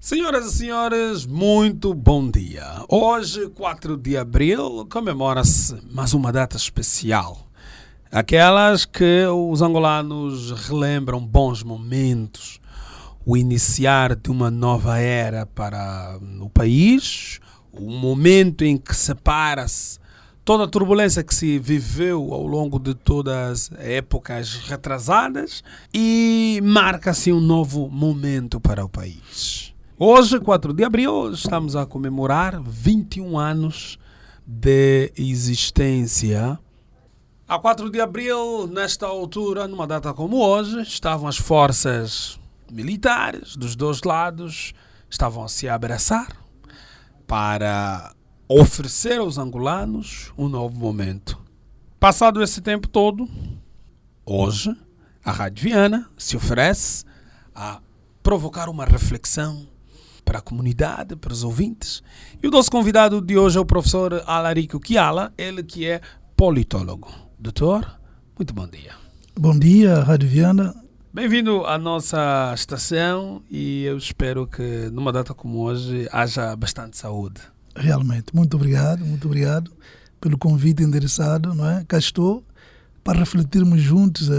Senhoras e senhores, muito bom dia. Hoje, 4 de abril, comemora-se mais uma data especial. Aquelas que os angolanos relembram bons momentos, o iniciar de uma nova era para o país, o momento em que separa-se toda a turbulência que se viveu ao longo de todas as épocas retrasadas e marca-se um novo momento para o país. Hoje, 4 de abril, estamos a comemorar 21 anos de existência. A 4 de abril, nesta altura, numa data como hoje, estavam as forças militares dos dois lados, estavam a se abraçar para oferecer aos angolanos um novo momento. Passado esse tempo todo, hoje, a Rádio Viana se oferece a provocar uma reflexão para a comunidade, para os ouvintes. E o nosso convidado de hoje é o professor Alarico Kiala, ele que é politólogo. Doutor, muito bom dia. Bom dia, Rádio Viana. Bem-vindo à nossa estação e eu espero que numa data como hoje haja bastante saúde. Realmente, muito obrigado pelo convite endereçado, não é? Cá estou para refletirmos juntos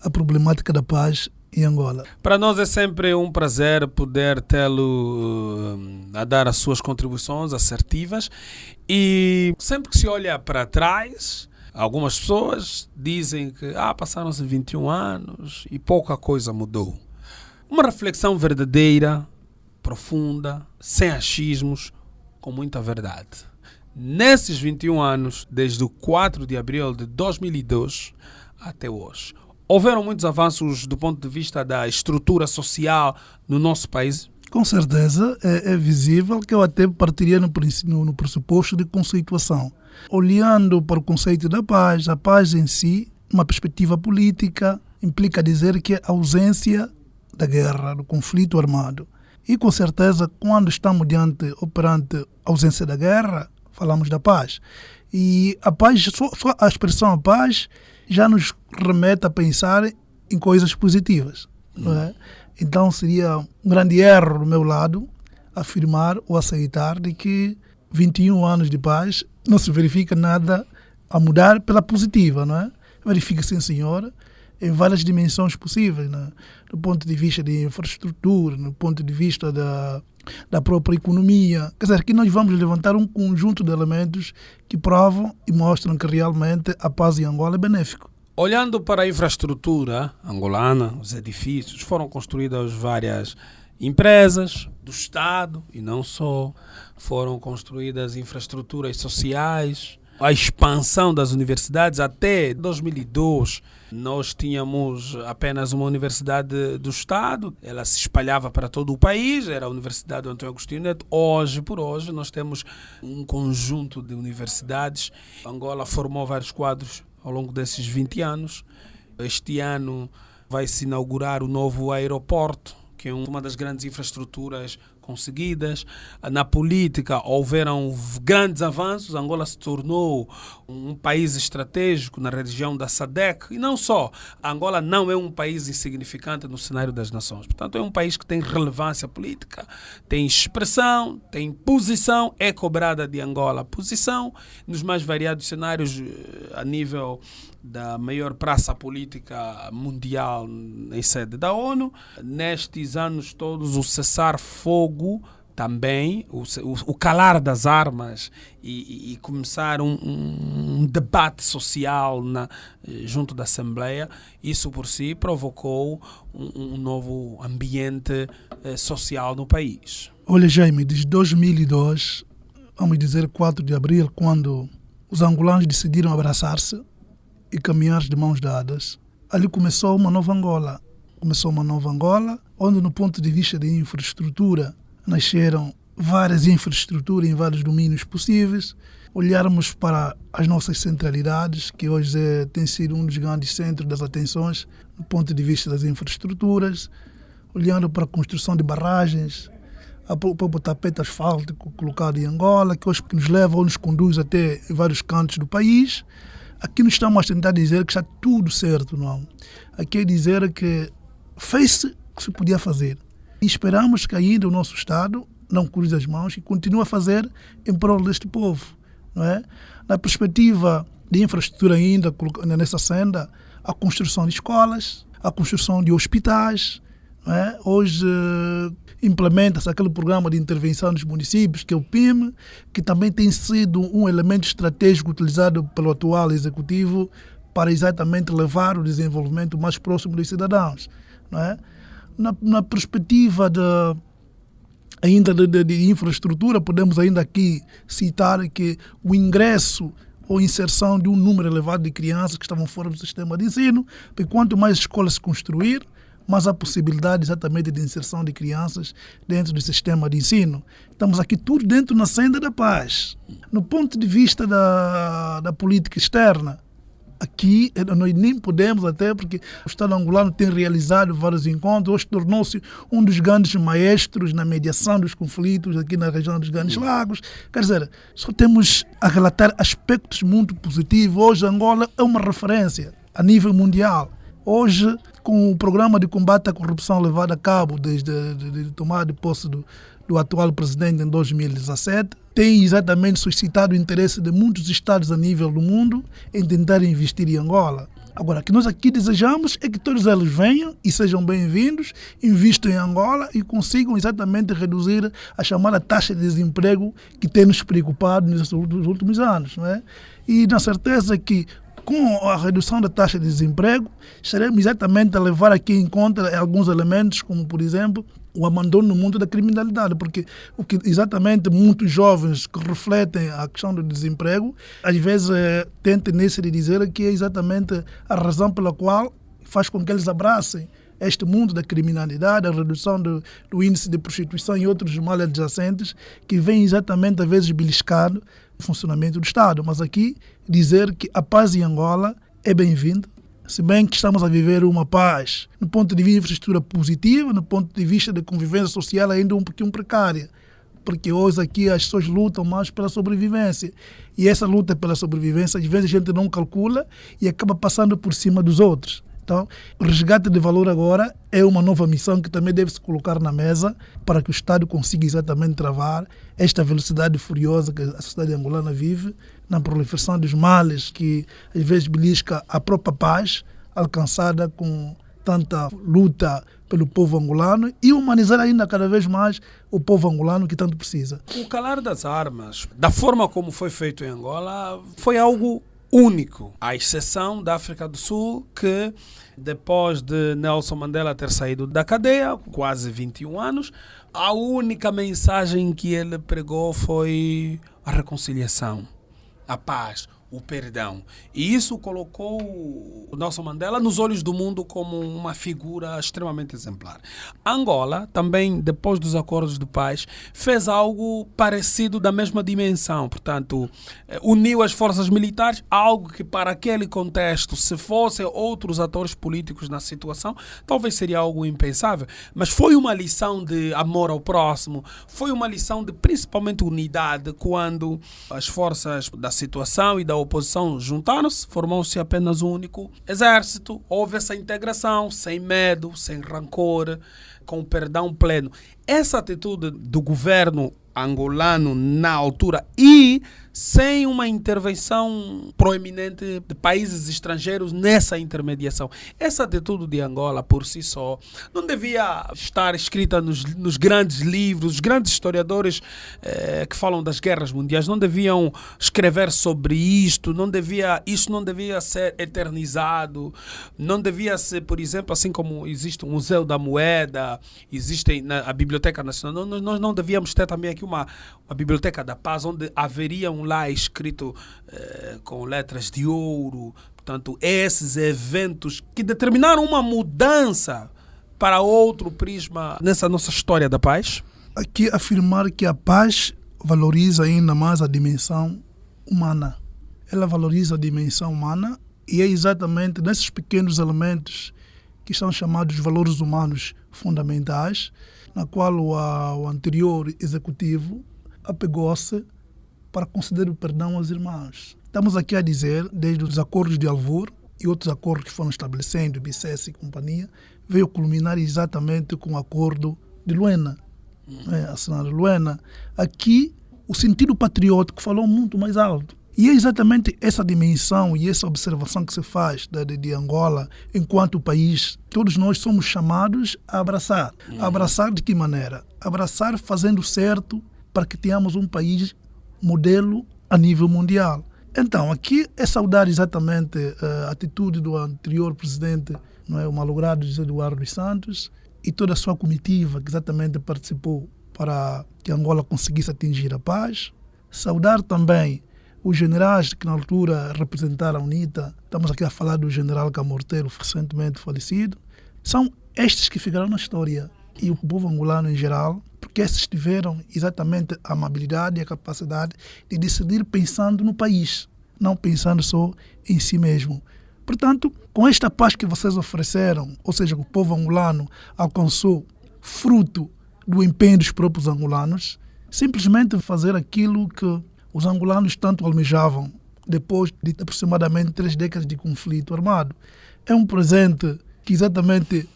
a problemática da paz em Angola. Para nós é sempre um prazer poder tê-lo a dar as suas contribuições assertivas e sempre que se olha para trás, algumas pessoas dizem que passaram-se 21 anos e pouca coisa mudou. Uma reflexão verdadeira, profunda, sem achismos, com muita verdade. Nesses 21 anos, desde o 4 de abril de 2002 até hoje, houveram muitos avanços do ponto de vista da estrutura social no nosso país? Com certeza, é visível que eu até partiria no pressuposto de conceituação. Olhando para o conceito da paz, a paz em si, uma perspectiva política, implica dizer que a ausência da guerra, do conflito armado. E com certeza, quando estamos perante a ausência da guerra, falamos da paz. E a paz, só a expressão paz já nos remete a pensar em coisas positivas. Não é? Então seria um grande erro do meu lado afirmar ou aceitar de que 21 anos de paz não se verifica nada a mudar pela positiva, não é? Verifica, sim senhor, em várias dimensões possíveis, né? Do ponto de vista de infraestrutura, do ponto de vista da própria economia. Quer dizer, aqui nós vamos levantar um conjunto de elementos que provam e mostram que realmente a paz em Angola é benéfico. Olhando para a infraestrutura angolana, os edifícios, foram construídas várias empresas do Estado e não só, foram construídas infraestruturas sociais, a expansão das universidades. Até 2002 nós tínhamos apenas uma universidade do Estado, ela se espalhava para todo o país, era a Universidade do Antônio Agostinho Neto. Hoje por hoje nós temos um conjunto de universidades. Angola formou vários quadros ao longo desses 20 anos. Este ano vai-se inaugurar o novo aeroporto, que é uma das grandes infraestruturas conseguidas. Na política houveram grandes avanços. Angola se tornou um país estratégico na região da SADC e não só. Angola não é um país insignificante no cenário das nações. Portanto, é um país que tem relevância política, tem expressão, tem posição, é cobrada de Angola a posição nos mais variados cenários a nível da maior praça política mundial em sede da ONU. Nestes anos todos, o cessar-fogo também, o calar das armas e começar um debate social junto da Assembleia, isso por si provocou um novo ambiente social no país. Olha, Jaime, desde 2002, vamos dizer 4 de abril, quando os angolanos decidiram abraçar-se e caminhar de mãos dadas, ali começou uma nova Angola. Onde no ponto de vista de infraestrutura nasceram várias infraestruturas em vários domínios possíveis. Olharmos para as nossas centralidades, que hoje tem sido um dos grandes centros das atenções do ponto de vista das infraestruturas, olhando para a construção de barragens, o próprio tapete asfáltico colocado em Angola, que hoje nos leva ou nos conduz até vários cantos do país. Aqui não estamos a tentar dizer que está tudo certo, não. Aqui é dizer que fez-se o que se podia fazer. E esperamos que ainda o nosso Estado não cruze as mãos e continue a fazer em prol deste povo. Não é? Na perspectiva de infraestrutura ainda nessa senda, a construção de escolas, a construção de hospitais. Não é? Hoje implementa-se aquele programa de intervenção dos municípios, que é o PIM, que também tem sido um elemento estratégico utilizado pelo atual executivo para exatamente levar o desenvolvimento mais próximo dos cidadãos. Não é? Na perspectiva ainda de infraestrutura, podemos ainda aqui citar que o ingresso ou inserção de um número elevado de crianças que estavam fora do sistema de ensino, porque quanto mais escolas se construir, mais há possibilidade exatamente de inserção de crianças dentro do sistema de ensino. Estamos aqui tudo dentro na senda da paz. No ponto de vista da política externa, aqui nós nem podemos, até porque o Estado angolano tem realizado vários encontros, hoje tornou-se um dos grandes maestros na mediação dos conflitos aqui na região dos Grandes Lagos. Quer dizer, só temos a relatar aspectos muito positivos. Hoje Angola é uma referência a nível mundial. Hoje, com o programa de combate à corrupção levado a cabo desde a tomada de posse do atual presidente em 2017, tem exatamente suscitado o interesse de muitos estados a nível do mundo em tentar investir em Angola. Agora, o que nós aqui desejamos é que todos eles venham e sejam bem-vindos, investam em Angola e consigam exatamente reduzir a chamada taxa de desemprego que tem nos preocupado nos últimos anos. Não é? E na certeza que com a redução da taxa de desemprego, estaremos exatamente a levar aqui em conta alguns elementos, como, por exemplo, o abandono no mundo da criminalidade, porque o que exatamente muitos jovens que refletem a questão do desemprego, às vezes têm tendência de dizer que é exatamente a razão pela qual faz com que eles abracem este mundo da criminalidade, a redução do índice de prostituição e outros males adjacentes que vêm exatamente, às vezes, beliscando o funcionamento do Estado. Mas aqui, dizer que a paz em Angola é bem-vinda, se bem que estamos a viver uma paz no ponto de vista de infraestrutura positiva, no ponto de vista de convivência social ainda um pouquinho precária, porque hoje aqui as pessoas lutam mais pela sobrevivência. E essa luta pela sobrevivência, às vezes a gente não calcula e acaba passando por cima dos outros. Então, o resgate de valor agora é uma nova missão que também deve se colocar na mesa para que o Estado consiga exatamente travar esta velocidade furiosa que a sociedade angolana vive na proliferação dos males que às vezes belisca a própria paz alcançada com tanta luta pelo povo angolano e humanizar ainda cada vez mais o povo angolano que tanto precisa. O calar das armas, da forma como foi feito em Angola, foi algo único, à exceção da África do Sul, que depois de Nelson Mandela ter saído da cadeia, quase 21 anos, a única mensagem que ele pregou foi a reconciliação, a paz, o perdão. E isso colocou o Nelson Mandela nos olhos do mundo como uma figura extremamente exemplar. Angola, também, depois dos acordos de paz, fez algo parecido da mesma dimensão. Portanto, uniu as forças militares, algo que para aquele contexto, se fossem outros atores políticos na situação, talvez seria algo impensável. Mas foi uma lição de amor ao próximo, foi uma lição de principalmente unidade, quando as forças da situação e da oposição juntaram-se, formou-se apenas um único exército, houve essa integração, sem medo, sem rancor, com perdão pleno. Essa atitude do governo angolano na altura e sem uma intervenção proeminente de países estrangeiros nessa intermediação. Essa atitude de Angola por si só não devia estar escrita nos grandes livros. Os grandes historiadores que falam das guerras mundiais não deviam escrever sobre isto, isso não devia ser eternizado, não devia ser, por exemplo, assim como existe o Museu da Moeda, existe a Biblioteca Nacional, nós não devíamos ter também aqui uma Biblioteca da Paz, onde haveriam lá escrito com letras de ouro, portanto, esses eventos que determinaram uma mudança para outro prisma nessa nossa história da paz? Aqui afirmar que a paz valoriza ainda mais a dimensão humana. Ela valoriza a dimensão humana e é exatamente nesses pequenos elementos que são chamados valores humanos fundamentais, na qual o anterior executivo apegou-se para conceder o perdão aos irmãos. Estamos aqui a dizer, desde os acordos de Alvor e outros acordos que foram estabelecendo, BCS e companhia, veio culminar exatamente com o acordo de Luena, a Senhora Luena, aqui o sentido patriótico falou muito mais alto. E é exatamente essa dimensão e essa observação que se faz de Angola enquanto país. Todos nós somos chamados a abraçar. A abraçar de que maneira? Abraçar fazendo certo para que tenhamos um país modelo a nível mundial. Então, aqui é saudar exatamente a atitude do anterior presidente, não é, o malogrado José Eduardo dos Santos, e toda a sua comitiva que exatamente participou para que Angola conseguisse atingir a paz. Saudar também os generais que na altura representaram a UNITA, estamos aqui a falar do general Camorteiro, recentemente falecido, são estes que ficaram na história. E o povo angolano em geral, porque esses tiveram exatamente a amabilidade e a capacidade de decidir pensando no país, não pensando só em si mesmo. Portanto, com esta paz que vocês ofereceram, ou seja, que o povo angolano alcançou fruto do empenho dos próprios angolanos, simplesmente fazer aquilo que os angolanos tanto almejavam depois de aproximadamente 3 décadas de conflito armado. É um presente que exatamente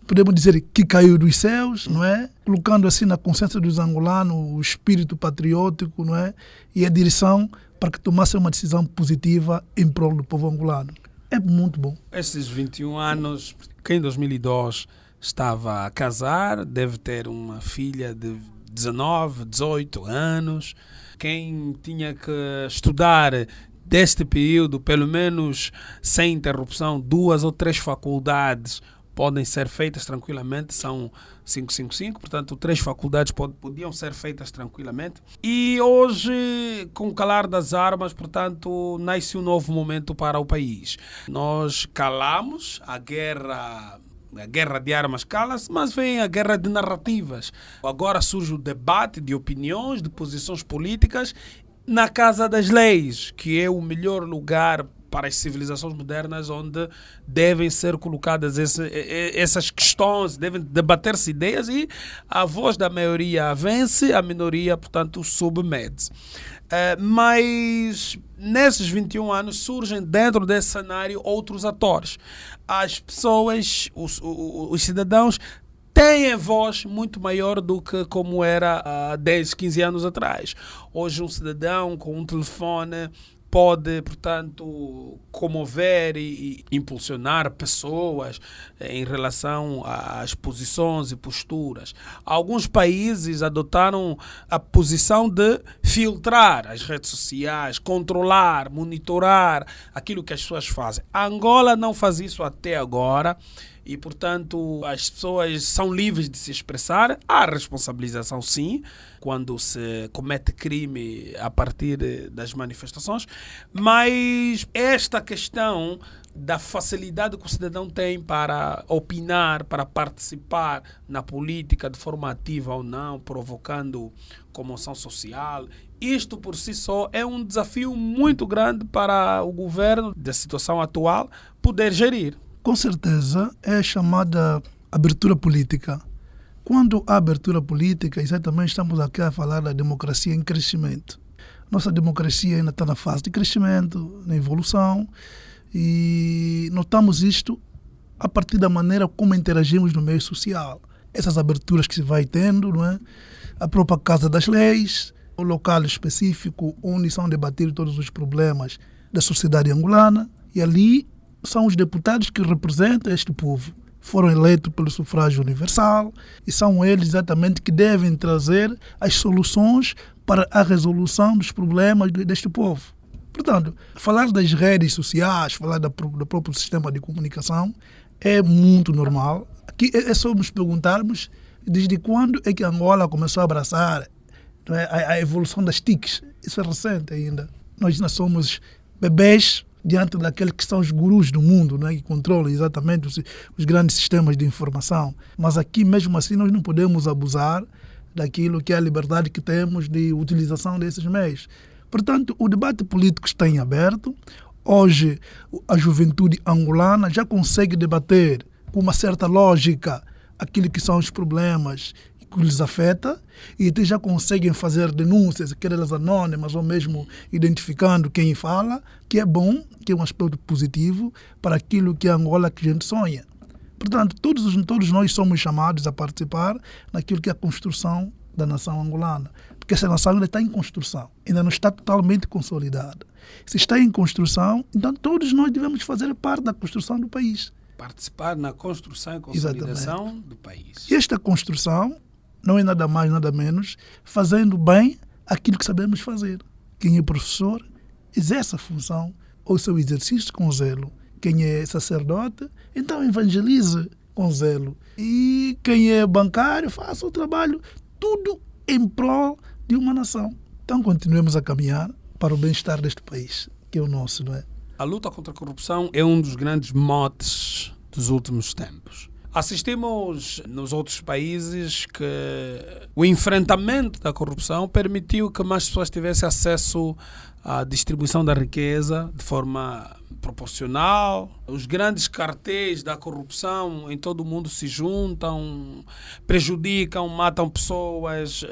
podemos dizer que caiu dos céus, não é? Colocando assim na consciência dos angolanos o espírito patriótico, não é? E a direção para que tomassem uma decisão positiva em prol do povo angolano. É muito bom. Esses 21 anos, quem em 2002 estava a casar, deve ter uma filha de 19, 18 anos. Quem tinha que estudar deste período, pelo menos sem interrupção, 2 ou 3 faculdades podem ser feitas tranquilamente, são 555, portanto 3 faculdades podiam ser feitas tranquilamente. E hoje, com o calar das armas, portanto, nasce um novo momento para o país. Nós calamos a guerra de armas cala-se, mas vem a guerra de narrativas. Agora surge o debate de opiniões, de posições políticas na Casa das Leis, que é o melhor lugar para as civilizações modernas, onde devem ser colocadas essas questões, devem debater-se ideias e a voz da maioria vence, a minoria, portanto, submete-se. Mas nesses 21 anos surgem dentro desse cenário outros atores. As pessoas, os cidadãos, têm voz muito maior do que como era há 10, 15 anos atrás. Hoje um cidadão com um telefone pode, portanto, comover e impulsionar pessoas em relação às posições e posturas. Alguns países adotaram a posição de filtrar as redes sociais, controlar, monitorar aquilo que as pessoas fazem. A Angola não faz isso até agora. E, portanto, as pessoas são livres de se expressar. Há responsabilização, sim, quando se comete crime a partir das manifestações. Mas esta questão da facilidade que o cidadão tem para opinar, para participar na política de forma ativa ou não, provocando comoção social, isto por si só é um desafio muito grande para o governo da situação atual poder gerir. Com certeza é chamada abertura política. Quando há abertura política, exatamente estamos aqui a falar da democracia em crescimento. Nossa democracia ainda está na fase de crescimento, na evolução, e notamos isto a partir da maneira como interagimos no meio social. Essas aberturas que se vai tendo, não é? A própria Casa das Leis, o local específico onde são debatidos todos os problemas da sociedade angolana, e ali são os deputados que representam este povo. Foram eleitos pelo sufrágio universal e são eles exatamente que devem trazer as soluções para a resolução dos problemas deste povo. Portanto, falar das redes sociais, falar do próprio sistema de comunicação é muito normal. Aqui é só nos perguntarmos desde quando é que Angola começou a abraçar, não é, a evolução das TICs. Isso é recente ainda. Nós ainda somos bebês diante daqueles que são os gurus do mundo, né, que controlam exatamente os grandes sistemas de informação. Mas aqui, mesmo assim, nós não podemos abusar daquilo que é a liberdade que temos de utilização desses meios. Portanto, o debate político está em aberto. Hoje, a juventude angolana já consegue debater com uma certa lógica aquilo que são os problemas que lhes afeta, e até já conseguem fazer denúncias, aquelas anônimas, ou mesmo identificando quem fala, que é bom, que é um aspecto positivo para aquilo que é Angola que a gente sonha. Portanto, todos nós somos chamados a participar naquilo que é a construção da nação angolana. Porque essa nação ainda está em construção, ainda não está totalmente consolidada. Se está em construção, então todos nós devemos fazer parte da construção do país. Participar na construção e consolidação do país. E esta construção não é nada mais, nada menos, fazendo bem aquilo que sabemos fazer. Quem é professor, exerce a função ou seu exercício com zelo. Quem é sacerdote, então evangelize com zelo. E quem é bancário, faça o trabalho, tudo em prol de uma nação. Então continuemos a caminhar para o bem-estar deste país, que é o nosso, não é? A luta contra a corrupção é um dos grandes motes dos últimos tempos. Assistimos nos outros países que o enfrentamento da corrupção permitiu que mais pessoas tivessem acesso à distribuição da riqueza de forma proporcional. Os grandes cartéis da corrupção em todo o mundo se juntam, prejudicam, matam pessoas,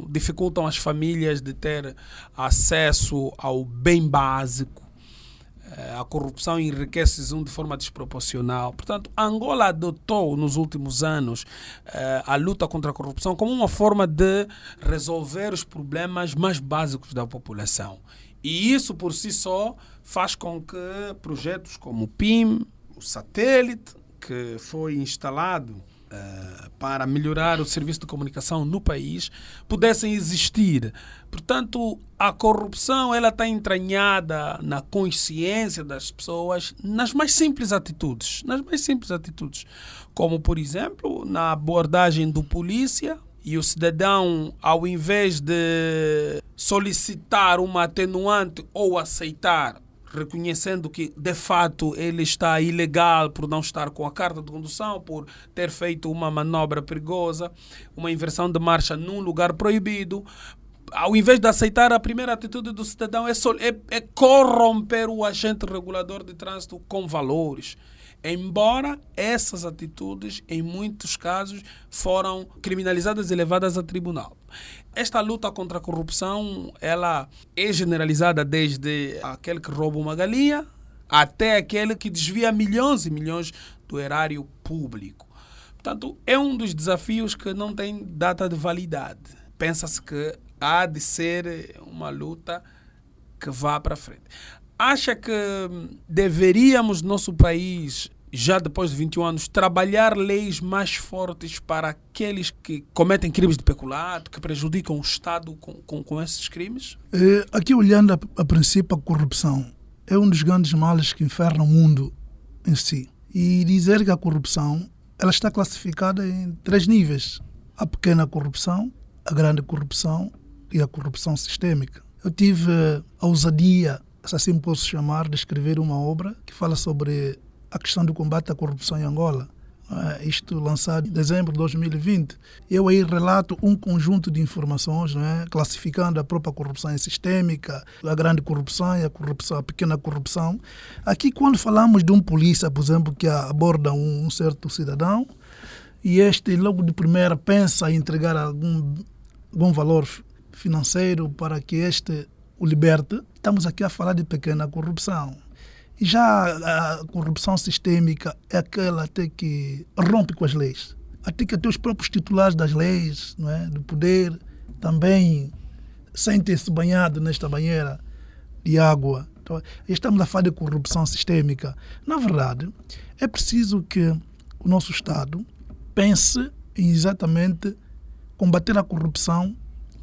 dificultam as famílias de ter acesso ao bem básico. A corrupção enriquece de forma desproporcional. Portanto, Angola adotou nos últimos anos a luta contra a corrupção como uma forma de resolver os problemas mais básicos da população. E isso por si só faz com que projetos como o PIM, o satélite, que foi instalado para melhorar o serviço de comunicação no país, pudessem existir. Portanto, a corrupção ela está entranhada na consciência das pessoas nas mais simples atitudes. Como, por exemplo, na abordagem do polícia, e o cidadão, ao invés de solicitar uma atenuante ou aceitar, reconhecendo que, de fato, ele está ilegal por não estar com a carta de condução, por ter feito uma manobra perigosa, uma inversão de marcha num lugar proibido, ao invés de aceitar, a primeira atitude do cidadão é corromper o agente regulador de trânsito com valores. Embora essas atitudes, em muitos casos, foram criminalizadas e levadas a tribunal. Esta luta contra a corrupção, ela é generalizada desde aquele que rouba uma galinha até aquele que desvia milhões e milhões do erário público. Portanto, é um dos desafios que não tem data de validade. Pensa-se que há de ser uma luta que vá para frente. Acha que deveríamos, no nosso país, já depois de 21 anos, trabalhar leis mais fortes para aqueles que cometem crimes de peculato, que prejudicam o Estado com esses crimes? Aqui, olhando a princípio, a corrupção é um dos grandes males que inferna o mundo em si. E dizer que a corrupção ela está classificada em 3 níveis. A pequena corrupção, a grande corrupção e a corrupção sistêmica. Eu tive a ousadia, se assim posso chamar, de escrever uma obra que fala sobre a questão do combate à corrupção em Angola. Isto lançado em dezembro de 2020. Eu aí relato um conjunto de informações, classificando a própria corrupção sistêmica, a grande corrupção e a pequena corrupção. Aqui, quando falamos de um polícia, por exemplo, que aborda um certo cidadão, e este logo de primeira pensa em entregar algum valor financeiro para que este o liberte, estamos aqui a falar de pequena corrupção. E já a corrupção sistêmica é aquela até que rompe com as leis. Até que até os próprios titulares das leis, do poder, também sentem-se banhados nesta banheira de água. Então, estamos a falar de corrupção sistêmica. Na verdade, é preciso que o nosso Estado pense em exatamente combater a corrupção,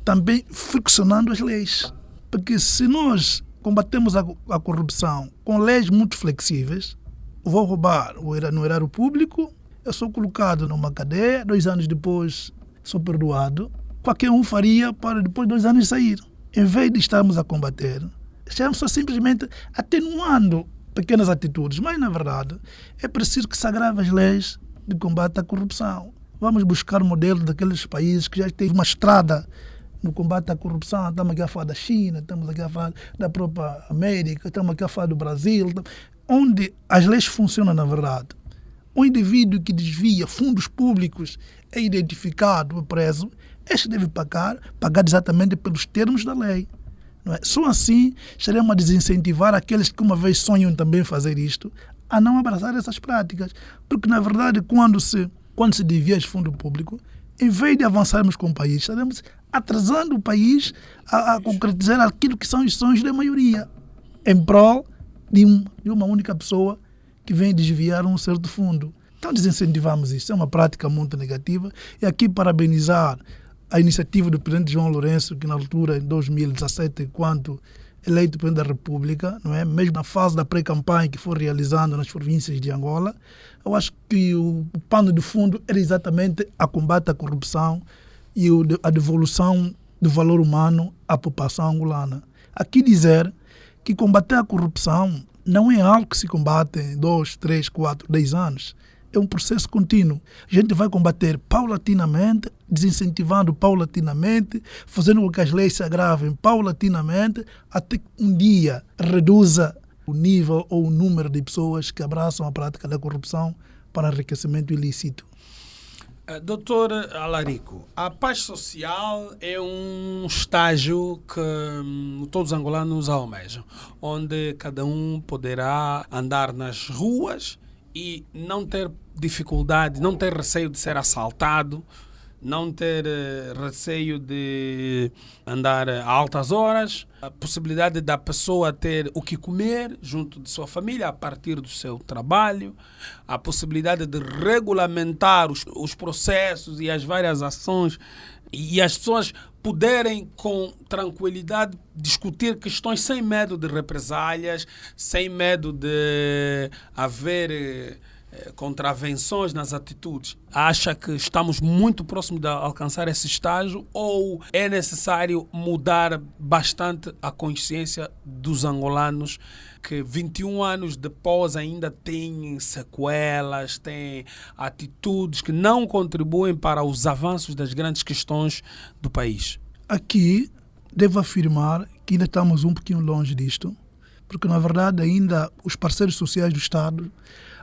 também friccionando as leis. Porque se nós combatemos a corrupção com leis muito flexíveis, vou roubar no erário público, eu sou colocado numa cadeia, 2 anos depois sou perdoado, qualquer um faria para depois de 2 anos sair. Em vez de estarmos a combater, estamos só simplesmente atenuando pequenas atitudes, mas na verdade é preciso que se agrave as leis de combate à corrupção. Vamos buscar o modelo daqueles países que já teve uma estrada no combate à corrupção. Estamos aqui a falar da China, estamos aqui a falar da própria América, estamos aqui a falar do Brasil, onde as leis funcionam na verdade. O indivíduo que desvia fundos públicos é identificado, é preso, este deve pagar exatamente pelos termos da lei. Não é? Só assim estaremos a desincentivar aqueles que uma vez sonham também fazer isto, a não abraçar essas práticas. Porque, na verdade, quando se desvia esse fundo público, em vez de avançarmos com o país, estaremos atrasando o país a concretizar aquilo que são os sonhos da maioria, em prol de uma única pessoa que vem desviar um certo fundo. Então desincentivamos isso. É uma prática muito negativa. E aqui parabenizar a iniciativa do presidente João Lourenço, que na altura, em 2017, enquanto eleito presidente da República, não é? Mesmo na fase da pré-campanha que foi realizando nas províncias de Angola, eu acho que o pano de fundo era exatamente a combate à corrupção e a devolução do valor humano à população angolana. Aqui dizer que combater a corrupção não é algo que se combate em 2, 3, 4, 10 anos. É um processo contínuo. A gente vai combater paulatinamente, desincentivando paulatinamente, fazendo com que as leis se agravem paulatinamente, até que um dia reduza o nível ou o número de pessoas que abraçam a prática da corrupção para enriquecimento ilícito. Doutor Alarico, a paz social é um estágio que todos os angolanos almejam, onde cada um poderá andar nas ruas e não ter dificuldade, não ter receio de ser assaltado, não ter receio de andar a altas horas, a possibilidade da pessoa ter o que comer junto de sua família a partir do seu trabalho, a possibilidade de regulamentar os processos e as várias ações e as pessoas poderem com tranquilidade discutir questões sem medo de represálias, sem medo de haver contravenções nas atitudes. Acha que estamos muito próximos de alcançar esse estágio ou é necessário mudar bastante a consciência dos angolanos que 21 anos depois ainda têm sequelas, têm atitudes que não contribuem para os avanços das grandes questões do país? Aqui devo afirmar que ainda estamos um pouquinho longe disto, porque na verdade ainda os parceiros sociais do Estado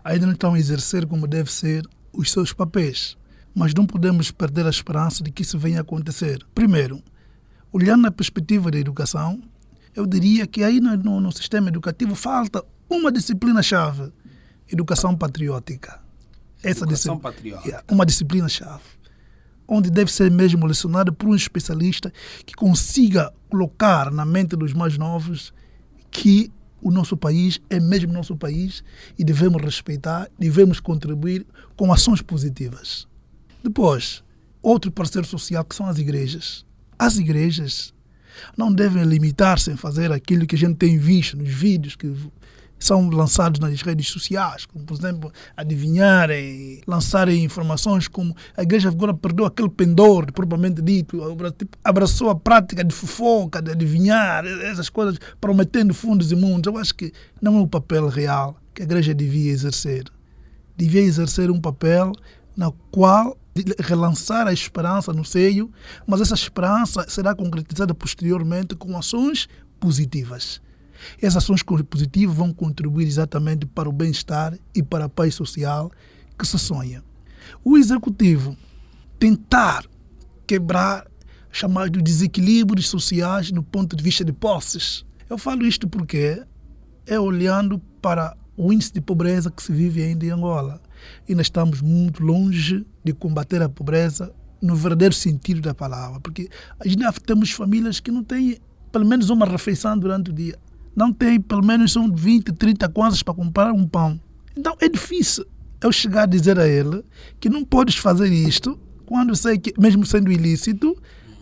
ainda não estão a exercer como deve ser os seus papéis. Mas não podemos perder a esperança de que isso venha a acontecer. Primeiro, olhando na perspectiva da educação, eu diria que aí no sistema educativo falta uma disciplina-chave: educação patriótica. Educação patriótica. Uma disciplina-chave, onde deve ser mesmo lecionada por um especialista que consiga colocar na mente dos mais novos que o nosso país é mesmo nosso país e devemos respeitar, devemos contribuir com ações positivas. Depois, outro parceiro social que são as igrejas. As igrejas não devem limitar-se em fazer aquilo que a gente tem visto nos vídeos que são lançados nas redes sociais, como, por exemplo, adivinharem, lançarem informações como a igreja agora perdeu aquele pendor, propriamente dito, abraçou a prática de fofoca, de adivinhar, essas coisas, prometendo fundos imundos. Eu acho que não é o papel real que a igreja devia exercer. Devia exercer um papel na qual relançar a esperança no seio, mas essa esperança será concretizada posteriormente com ações positivas. Essas ações positivas vão contribuir exatamente para o bem-estar e para a paz social que se sonha. O executivo tentar quebrar chamados desequilíbrios sociais no ponto de vista de posses. Eu falo isto porque é olhando para o índice de pobreza que se vive ainda em Angola. E nós estamos muito longe de combater a pobreza no verdadeiro sentido da palavra, porque ainda temos famílias que não têm pelo menos uma refeição durante o dia. Não tem pelo menos 20, 30 kwanzas para comprar um pão. Então é difícil eu chegar a dizer a ele que não podes fazer isto quando sei que, mesmo sendo ilícito,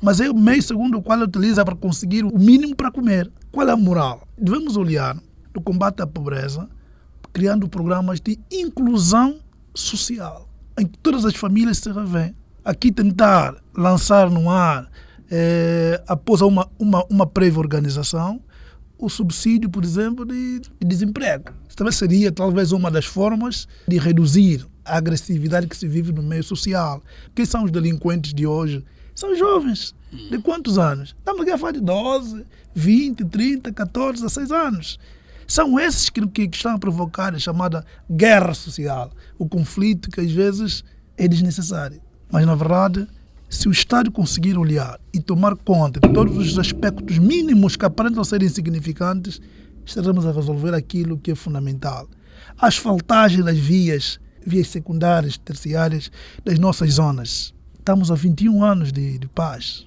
mas é o meio segundo o qual ele utiliza para conseguir o mínimo para comer. Qual é a moral? Devemos olhar no combate à pobreza, criando programas de inclusão social, em que todas as famílias se revêem. Aqui tentar lançar no ar, após uma prévia organização, o subsídio, por exemplo, de desemprego. Isso também seria talvez uma das formas de reduzir a agressividade que se vive no meio social. Quem são os delinquentes de hoje? São jovens. De quantos anos? Estamos aqui a falar de 12, 20, 30, 14, 16 anos. São esses que estão a provocar a chamada guerra social, o conflito que às vezes é desnecessário. Mas, na verdade, se o Estado conseguir olhar e tomar conta de todos os aspectos mínimos que aparentam ser insignificantes, estaremos a resolver aquilo que é fundamental. a asfaltagem das vias secundárias, terciárias das nossas zonas. Estamos há 21 anos de paz.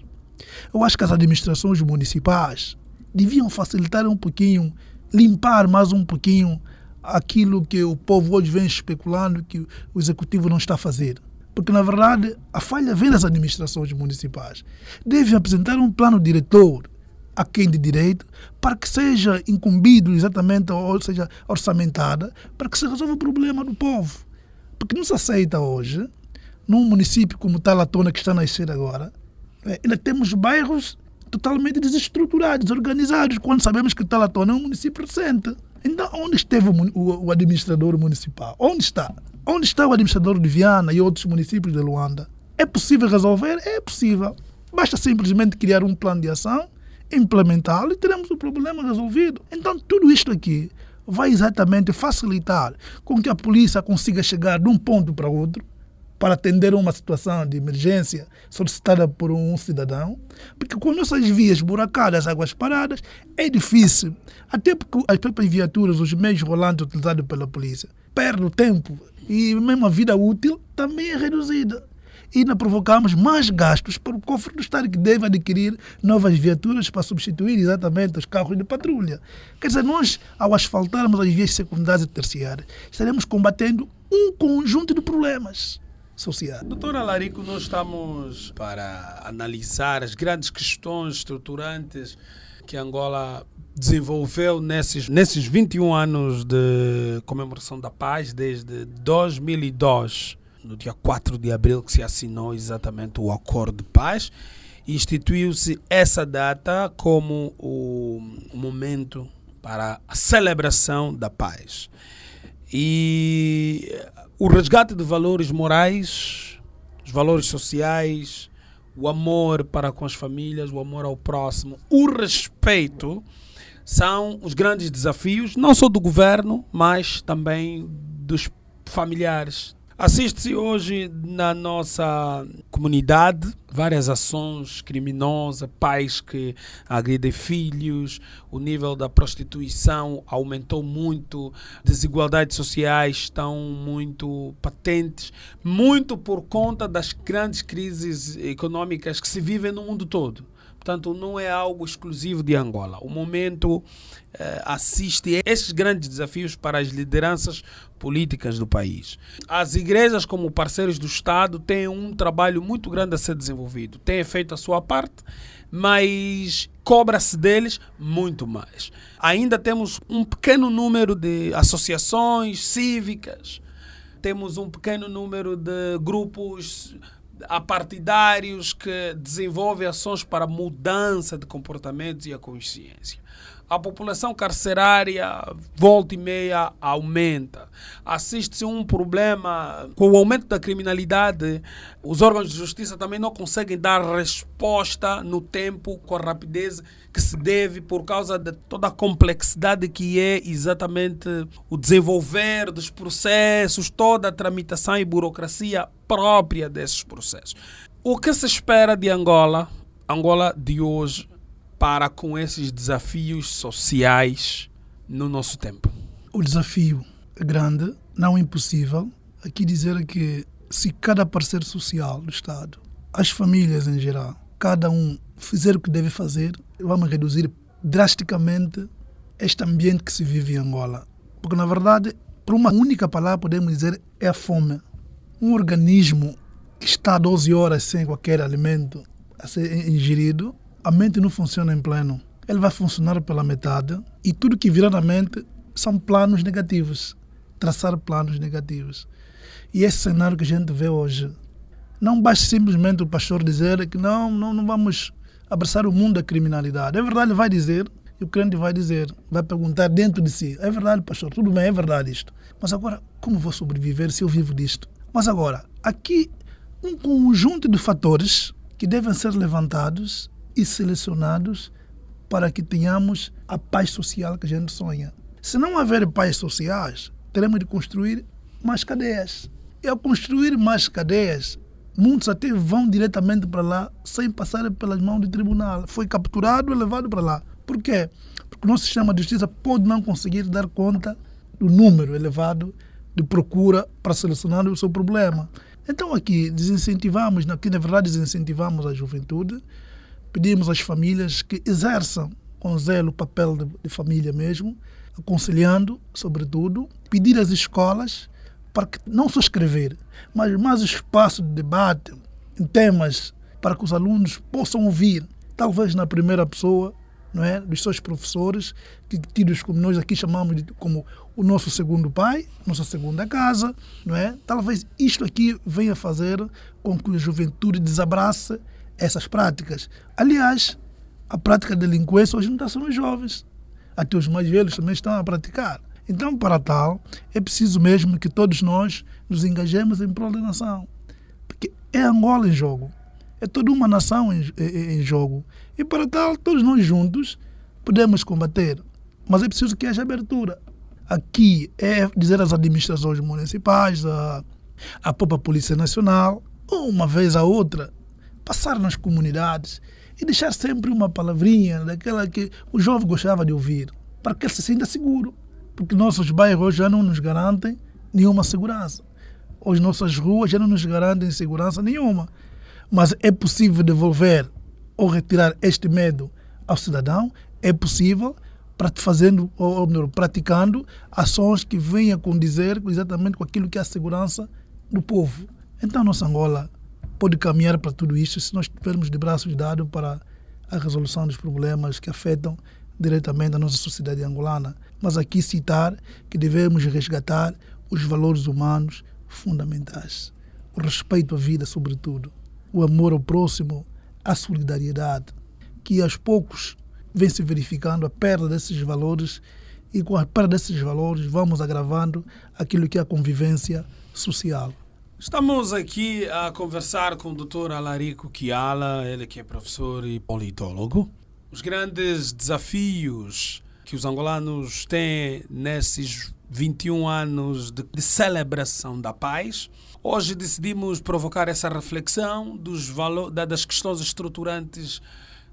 Eu acho que as administrações municipais deviam facilitar um pouquinho, limpar mais um pouquinho aquilo que o povo hoje vem especulando que o executivo não está a fazer. Porque, na verdade, a falha vem das administrações municipais. Devem apresentar um plano diretor a quem de direito para que seja incumbido exatamente, ou seja, orçamentada, para que se resolva o problema do povo. Porque não se aceita hoje, num município como Talatona, que está a nascer agora, ainda temos bairros totalmente desestruturados, desorganizados, quando sabemos que Talatona é um município recente. Então, onde esteve o administrador municipal? Onde está? Onde está o administrador de Viana e outros municípios de Luanda? É possível resolver? É possível. Basta simplesmente criar um plano de ação, implementá-lo e teremos o problema resolvido. Então, tudo isto aqui vai exatamente facilitar com que a polícia consiga chegar de um ponto para outro para atender uma situação de emergência solicitada por um cidadão, porque com nossas vias buracadas, águas paradas, é difícil, até porque as próprias viaturas, os meios rolantes utilizados pela polícia, perdem o tempo e mesmo a vida útil também é reduzida. E ainda provocamos mais gastos para o cofre do Estado, que deve adquirir novas viaturas para substituir exatamente os carros de patrulha. Quer dizer, nós, ao asfaltarmos as vias secundárias e terciárias, estaremos combatendo um conjunto de problemas sociais. Doutora Larico, nós estamos para analisar as grandes questões estruturantes que Angola desenvolveu nesses 21 anos de comemoração da paz, desde 2002. No dia 4 de abril que se assinou exatamente o Acordo de Paz, instituiu-se essa data como o momento para a celebração da paz. E o resgate de valores morais, os valores sociais, o amor para com as famílias, o amor ao próximo, o respeito, são os grandes desafios, não só do governo, mas também dos familiares. Assiste-se hoje na nossa comunidade várias ações criminosas, pais que agridem filhos, o nível da prostituição aumentou muito, desigualdades sociais estão muito patentes, muito por conta das grandes crises econômicas que se vivem no mundo todo. Portanto, não é algo exclusivo de Angola. O momento assiste a esses grandes desafios para as lideranças políticas do país. As igrejas, como parceiros do Estado, têm um trabalho muito grande a ser desenvolvido. Têm feito a sua parte, mas cobra-se deles muito mais. Ainda temos um pequeno número de associações cívicas, temos um pequeno número de grupos apartidários que desenvolvem ações para mudança de comportamentos e a consciência. A população carcerária, volta e meia, aumenta. Assiste-se um problema com o aumento da criminalidade. Os órgãos de justiça também não conseguem dar resposta no tempo, com a rapidez que se deve, por causa de toda a complexidade que é exatamente o desenvolver dos processos, toda a tramitação e burocracia própria desses processos. O que se espera de Angola de hoje, para com esses desafios sociais no nosso tempo? O desafio é grande, não impossível. Aqui dizer que se cada parceiro social do Estado, as famílias em geral, cada um fizer o que deve fazer, vamos reduzir drasticamente este ambiente que se vive em Angola. Porque, na verdade, por uma única palavra podemos dizer, é a fome. Um organismo que está 12 horas sem qualquer alimento a ser ingerido, a mente não funciona em pleno. Ele vai funcionar pela metade e tudo que virá na mente são planos negativos. Traçar planos negativos. E esse cenário que a gente vê hoje, não basta simplesmente o pastor dizer que não vamos abraçar o mundo da criminalidade. É verdade, ele vai dizer, e o crente vai dizer, vai perguntar dentro de si, é verdade, pastor, tudo bem, é verdade isto. Mas agora, como vou sobreviver se eu vivo disto? Mas agora, aqui um conjunto de fatores que devem ser levantados e selecionados para que tenhamos a paz social que a gente sonha. Se não houver paz sociais, teremos de construir mais cadeias. E ao construir mais cadeias, muitos até vão diretamente para lá sem passar pelas mãos do tribunal. Foi capturado e levado para lá. Por quê? Porque o nosso sistema de justiça pode não conseguir dar conta do número elevado de procura para solucionar o seu problema. Então aqui desincentivamos, aqui na verdade desincentivamos a juventude, pedimos às famílias que exerçam com zelo o papel de família mesmo, aconselhando, sobretudo, pedir às escolas para que não só escrever, mas mais espaço de debate em temas para que os alunos possam ouvir, talvez na primeira pessoa, não é, dos seus professores, que tidos como nós aqui chamamos de como o nosso segundo pai, nossa segunda casa, não é? Talvez isto aqui venha fazer com que a juventude desabrace essas práticas. Aliás, a prática da delinquência hoje não está só nos jovens, até os mais velhos também estão a praticar. Então, para tal, é preciso mesmo que todos nós nos engajemos em prol da nação, porque é Angola em jogo. É toda uma nação em jogo. E para tal, todos nós juntos podemos combater. Mas é preciso que haja abertura. Aqui é dizer às administrações municipais, à própria Polícia Nacional, uma vez a outra, passar nas comunidades e deixar sempre uma palavrinha daquela que o jovem gostava de ouvir, para que ele se sinta seguro. Porque nossos bairros já não nos garantem nenhuma segurança. As nossas ruas já não nos garantem segurança nenhuma. Mas é possível devolver ou retirar este medo ao cidadão, é possível praticando ações que venham a condizer exatamente com aquilo que é a segurança do povo. Então, nossa Angola pode caminhar para tudo isso se nós tivermos de braços dados para a resolução dos problemas que afetam diretamente a nossa sociedade angolana. Mas aqui citar que devemos resgatar os valores humanos fundamentais. O respeito à vida, sobretudo. O amor ao próximo, a solidariedade, que aos poucos vem se verificando a perda desses valores e com a perda desses valores vamos agravando aquilo que é a convivência social. Estamos aqui a conversar com o Dr. Alarico Kiala, ele que é professor e politólogo. Os grandes desafios que os angolanos têm nesses 21 anos de celebração da paz. Hoje decidimos provocar essa reflexão das questões estruturantes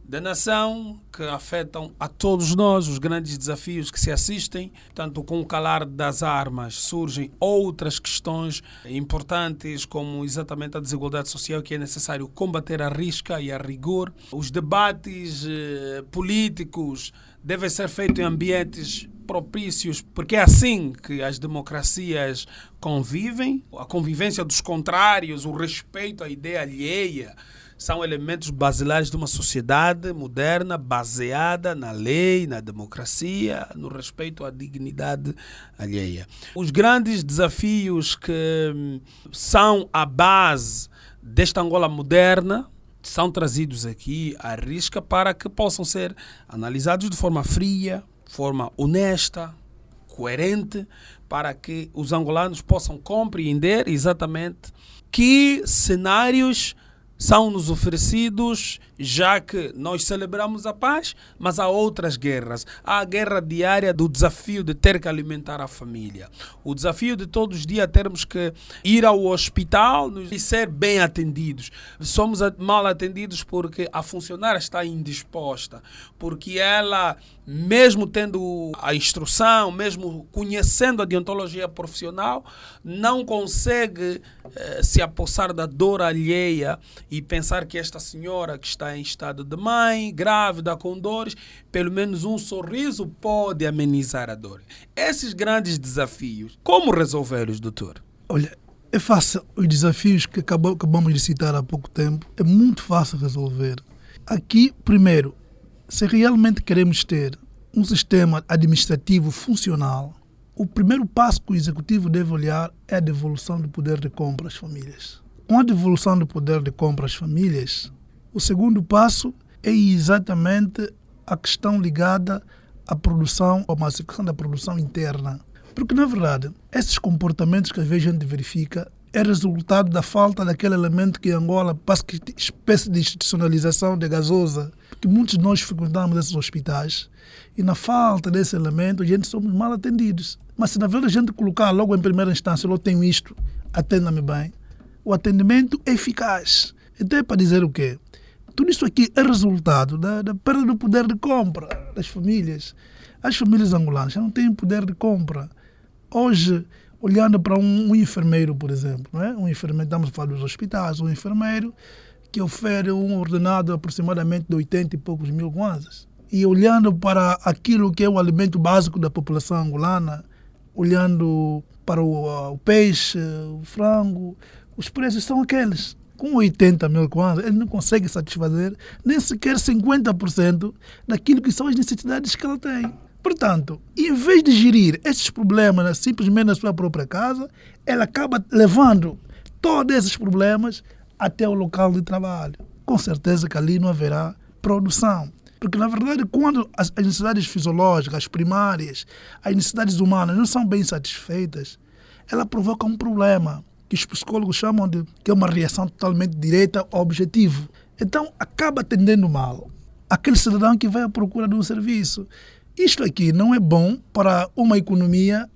da nação que afetam a todos nós, os grandes desafios que se assistem. Tanto com o calar das armas surgem outras questões importantes, como exatamente a desigualdade social, que é necessário combater à risca e a rigor. Os debates políticos devem ser feitos em ambientes propícios, porque é assim que as democracias convivem. A convivência dos contrários, o respeito à ideia alheia, são elementos basilares de uma sociedade moderna baseada na lei, na democracia, no respeito à dignidade alheia. Os grandes desafios que são a base desta Angola moderna são trazidos aqui à risca para que possam ser analisados de forma fria, forma honesta, coerente, para que os angolanos possam compreender exatamente que cenários são-nos oferecidos, já que nós celebramos a paz, mas há outras guerras. Há a guerra diária do desafio de ter que alimentar a família. O desafio de todos os dias termos que ir ao hospital e ser bem atendidos. Somos mal atendidos porque a funcionária está indisposta, porque ela, mesmo tendo a instrução, mesmo conhecendo a deontologia profissional, não consegue se apossar da dor alheia e pensar que esta senhora que está em estado de mãe, grávida, com dores, pelo menos um sorriso pode amenizar a dor. Esses grandes desafios, como resolvê-los, doutor? Olha, é fácil. Os desafios que acabamos de citar há pouco tempo, é muito fácil resolver. Aqui, primeiro, se realmente queremos ter um sistema administrativo funcional, o primeiro passo que o executivo deve olhar é a devolução do poder de compra às famílias. Com a devolução do poder de compra às famílias, o segundo passo é exatamente a questão ligada à produção, ou à questão da produção interna. Porque, na verdade, esses comportamentos que às vezes a gente verifica é resultado da falta daquele elemento que em Angola passa que espécie de institucionalização de gasosa. Porque muitos de nós frequentamos esses hospitais e na falta desse elemento a gente somos mal atendidos. Mas se na verdade a gente colocar logo em primeira instância, eu tenho isto, atenda-me bem, o atendimento é eficaz. Então é para dizer o quê? Tudo isso aqui é resultado da perda do poder de compra das famílias. As famílias angolanas já não têm poder de compra. Hoje, olhando para um enfermeiro, por exemplo, não é? Um enfermeiro, estamos a falar dos hospitais, um enfermeiro que oferece um ordenado aproximadamente de 80 e poucos mil kwanzas. E olhando para aquilo que é o alimento básico da população angolana, olhando para o peixe, o frango, os preços são aqueles. Com 80 mil kwanzas, ele não consegue satisfazer nem sequer 50% daquilo que são as necessidades que ele tem. Portanto, em vez de gerir esses problemas simplesmente na sua própria casa, ela acaba levando todos esses problemas até o local de trabalho. Com certeza que ali não haverá produção. Porque, na verdade, quando as necessidades fisiológicas, as primárias, as necessidades humanas não são bem satisfeitas, ela provoca um problema que os psicólogos chamam de que é uma reação totalmente direta ao objetivo. Então, acaba atendendo mal aquele cidadão que vai à procura de um serviço. Isto aqui não é bom para uma economia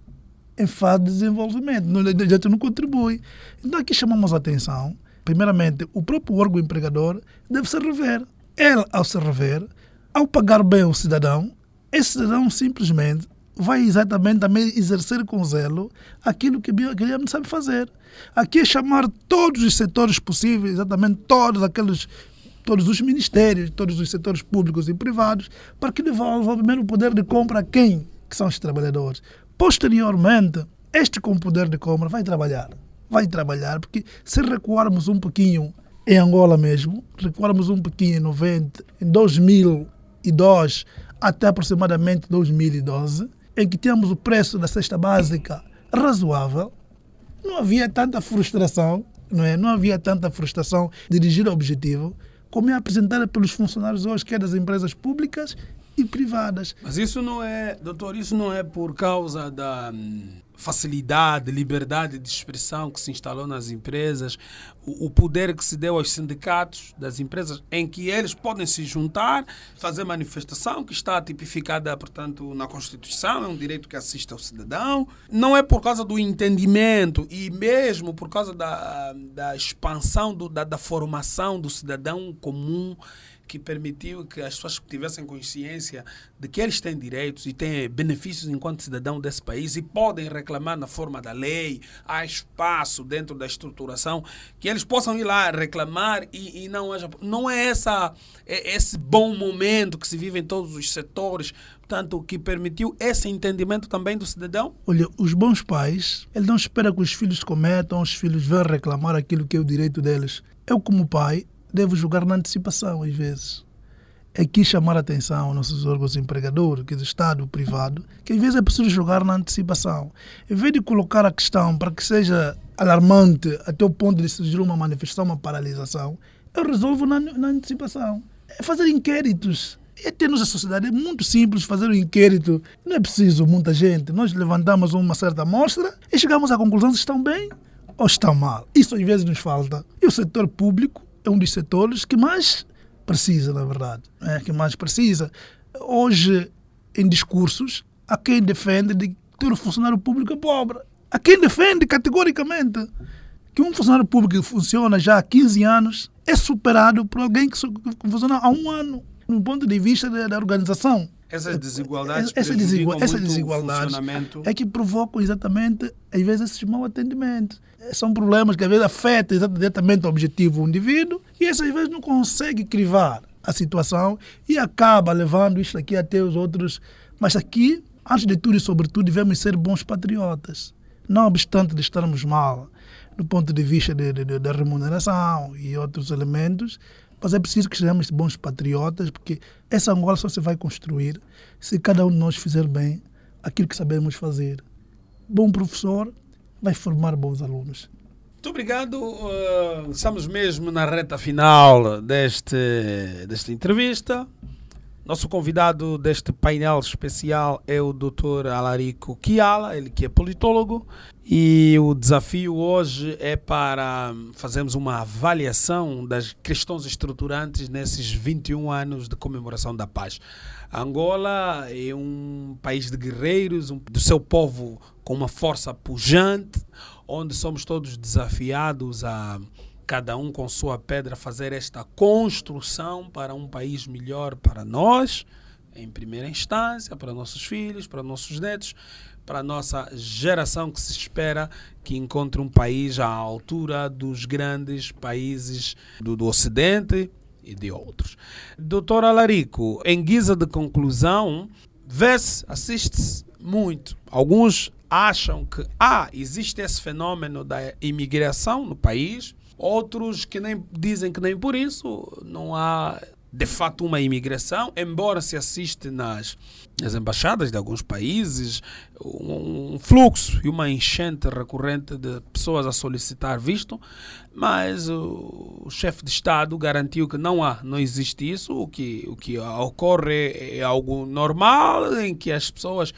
em fase de desenvolvimento. A gente não contribui. Então, aqui chamamos a atenção. Primeiramente, o próprio órgão empregador deve se rever. Ele, ao se rever, ao pagar bem o cidadão, esse cidadão simplesmente vai exatamente também exercer com zelo aquilo que ele não sabe fazer. Aqui é chamar todos os setores possíveis, exatamente todos os ministérios, todos os setores públicos e privados, para que devolvam primeiro o poder de compra a quem? Que são os trabalhadores. Posteriormente, este com o poder de compra vai trabalhar. Vai trabalhar, porque se recuarmos um pouquinho em Angola mesmo, recuarmos um pouquinho em 2002 até aproximadamente 2012, em que tínhamos o preço da cesta básica razoável, não havia tanta frustração, não havia tanta frustração dirigida ao objetivo, como é apresentada pelos funcionários hoje, que é das empresas públicas e privadas. Mas isso não é, doutor, isso não é por causa da facilidade, liberdade de expressão que se instalou nas empresas, o poder que se deu aos sindicatos das empresas, em que eles podem se juntar, fazer manifestação, que está tipificada, portanto, na Constituição, é um direito que assiste ao cidadão. Não é por causa do entendimento e mesmo por causa da expansão, da formação do cidadão comum, que permitiu que as pessoas tivessem consciência de que eles têm direitos e têm benefícios enquanto cidadão desse país e podem reclamar na forma da lei, há espaço dentro da estruturação, que eles possam ir lá reclamar e não é esse bom momento que se vive em todos os setores, portanto, que permitiu esse entendimento também do cidadão? Olha, os bons pais, eles não esperam que os filhos cometam, os filhos vão reclamar aquilo que é o direito deles. Eu, como pai, devo julgar na antecipação, às vezes. Aqui chamar a atenção aos nossos órgãos empregadores, que é do Estado, privado, que às vezes é preciso julgar na antecipação. Em vez de colocar a questão para que seja alarmante até o ponto de surgir uma manifestação, uma paralisação, eu resolvo na antecipação. É fazer inquéritos. E até na sociedade é muito simples fazer um inquérito. Não é preciso muita gente. Nós levantamos uma certa amostra e chegamos à conclusão se estão bem ou estão mal. Isso às vezes nos falta. E o setor público é um dos setores que mais precisa, na verdade. Que mais precisa. Hoje, em discursos, há quem defende de ter um funcionário público pobre. Há quem defende categoricamente que um funcionário público que funciona já há 15 anos é superado por alguém que funciona há 1 ano, no ponto de vista da organização. Essas desigualdades funcionamento é que provocam exatamente, às vezes, esses mau atendimentos. São problemas que às vezes afetam diretamente o objetivo do indivíduo e esse às vezes não consegue crivar a situação e acaba levando isto aqui até os outros. Mas aqui, antes de tudo e sobretudo, devemos ser bons patriotas. Não obstante de estarmos mal do ponto de vista da remuneração e outros elementos, mas é preciso que sejamos bons patriotas, porque essa Angola só se vai construir se cada um de nós fizer bem aquilo que sabemos fazer. Bom professor vai formar bons alunos. Muito obrigado. Estamos mesmo na reta final desta entrevista. Nosso convidado deste painel especial é o Dr. Alarico Kiala, ele que é politólogo, e o desafio hoje é para fazermos uma avaliação das questões estruturantes nesses 21 anos de comemoração da paz. Angola é um país de guerreiros, do seu povo com uma força pujante, onde somos todos desafiados a cada um com sua pedra fazer esta construção para um país melhor para nós, em primeira instância, para nossos filhos, para nossos netos, para a nossa geração que se espera que encontre um país à altura dos grandes países do Ocidente e de outros. Doutor Alarico, em guisa de conclusão, vê-se, assiste-se muito. Alguns acham que existe esse fenômeno da imigração no país, outros que nem dizem que nem por isso não há de fato uma imigração, embora se assiste nas embaixadas de alguns países um fluxo e uma enchente recorrente de pessoas a solicitar visto, mas o chefe de Estado garantiu que não existe isso. O que ocorre é algo normal, em que as pessoas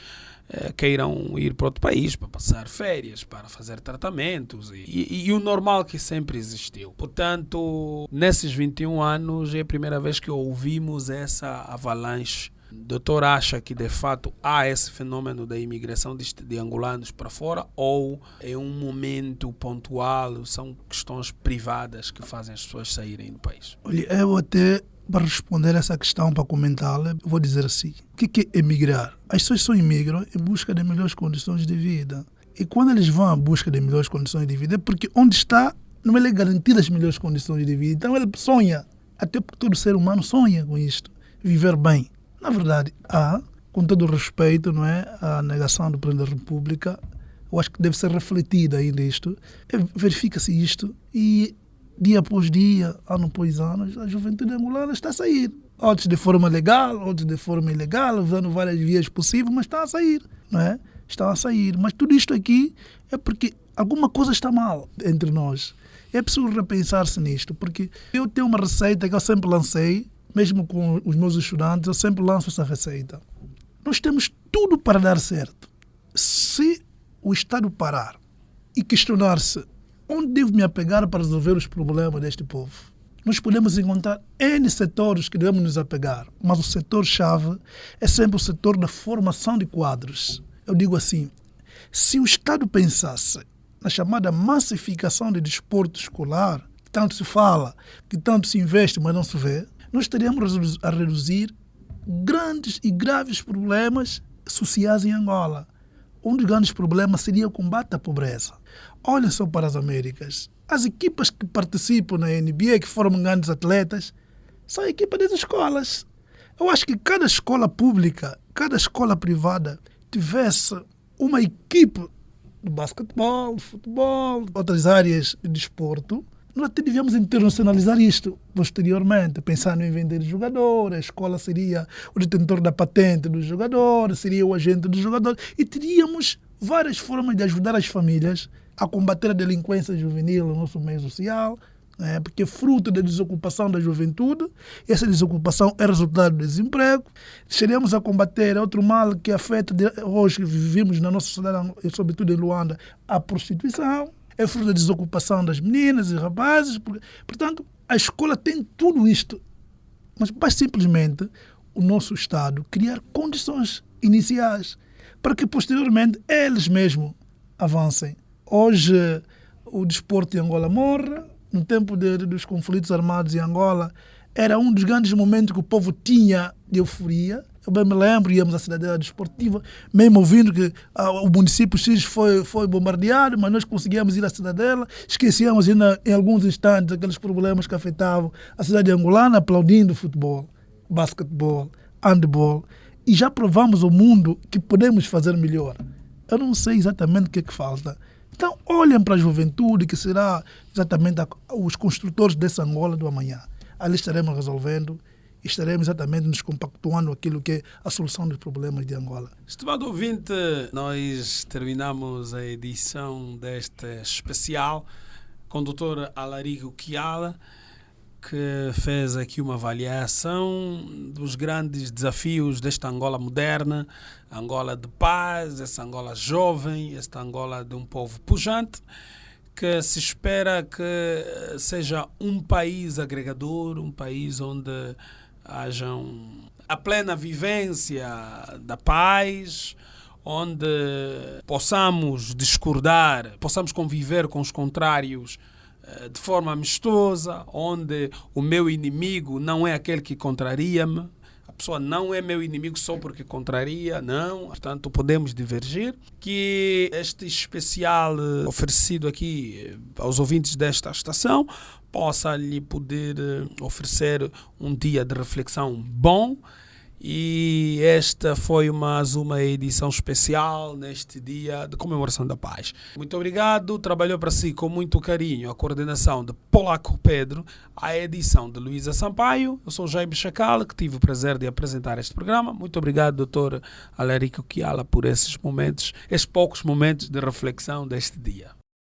queiram ir para outro país para passar férias, para fazer tratamentos e o normal que sempre existiu. Portanto, nesses 21 anos é a primeira vez que ouvimos essa avalanche. O doutor acha que de fato há esse fenômeno da imigração de angolanos para fora, ou é um momento pontual, são questões privadas que fazem as pessoas saírem do país? Olha, eu até, para responder essa questão, para comentá-la, vou dizer assim: o que é emigrar? As pessoas só imigram em busca de melhores condições de vida. E quando eles vão à busca de melhores condições de vida, é porque onde está não é garantido as melhores condições de vida. Então ele sonha, até porque todo ser humano sonha com isto, viver bem. Na verdade, com todo o respeito, não é, a negação do Presidente da República, eu acho que deve ser refletida ainda isto. Verifica-se isto e dia após dia, ano após ano, a juventude angolana está a sair. Outros de forma legal, outros de forma ilegal, usando várias vias possíveis, mas está a sair, não é? Estão a sair. Mas tudo isto aqui é porque alguma coisa está mal entre nós. É preciso repensar-se nisto, porque eu tenho uma receita que eu sempre lancei, mesmo com os meus estudantes, eu sempre lanço essa receita. Nós temos tudo para dar certo. Se o Estado parar e questionar-se onde devo me apegar para resolver os problemas deste povo, nós podemos encontrar N setores que devemos nos apegar, mas o setor-chave é sempre o setor da formação de quadros. Eu digo assim: se o Estado pensasse na chamada massificação do desporto escolar, que tanto se fala, que tanto se investe, mas não se vê, nós estaríamos a reduzir grandes e graves problemas sociais em Angola. Um dos grandes problemas seria o combate à pobreza. Olhem só para as Américas. As equipas que participam na NBA, que formam grandes atletas, são a equipa das escolas. Eu acho que cada escola pública, cada escola privada tivesse uma equipe de basquetebol, de futebol, outras áreas de desporto, nós até devíamos internacionalizar isto posteriormente, pensando em vender jogador. A escola seria o detentor da patente do jogador, seria o agente do jogador, e teríamos várias formas de ajudar as famílias a combater a delinquência juvenil no nosso meio social, porque é fruto da desocupação da juventude. Essa desocupação é resultado do desemprego. Seremos a combater outro mal que afeta hoje, que vivemos na nossa sociedade, sobretudo em Luanda, a prostituição. É fruto da desocupação das meninas e rapazes. Portanto, a escola tem tudo isto. Mas basta simplesmente o nosso Estado criar condições iniciais para que posteriormente eles mesmos avancem. Hoje o desporto em Angola morre. No tempo dos conflitos armados em Angola, era um dos grandes momentos que o povo tinha de euforia. Eu bem me lembro, íamos à cidadela desportiva, mesmo ouvindo que o município X foi bombardeado, mas nós conseguíamos ir à cidadela, esquecíamos em alguns instantes aqueles problemas que afetavam a cidade angolana, aplaudindo futebol, basquetebol, handebol, e já provamos ao mundo que podemos fazer melhor. Eu não sei exatamente o que é que falta. Então, olhem para a juventude, que será exatamente os construtores dessa Angola do amanhã. Ali estaremos resolvendo, estaremos exatamente nos compactuando aquilo que é a solução dos problemas de Angola. Estimado ouvinte, nós terminamos a edição deste especial com o Dr. Alarico Kiala, que fez aqui uma avaliação dos grandes desafios desta Angola moderna, Angola de paz, essa Angola jovem, esta Angola de um povo pujante, que se espera que seja um país agregador, um país onde haja a plena vivência da paz, onde possamos discordar, possamos conviver com os contrários de forma amistosa, onde o meu inimigo não é aquele que contraria-me, A pessoa não é meu inimigo só porque contraria, não. Portanto, podemos divergir. Que este especial oferecido aqui aos ouvintes desta estação possa lhe poder oferecer um dia de reflexão bom. E esta foi mais uma edição especial neste dia de comemoração da paz. Muito obrigado. Trabalhou para si com muito carinho a coordenação de Polaco Pedro, a edição de Luísa Sampaio. Eu sou Jaime Chacal, que tive o prazer de apresentar este programa. Muito obrigado, Dr. Alérico Kiala, por esses poucos momentos de reflexão deste dia.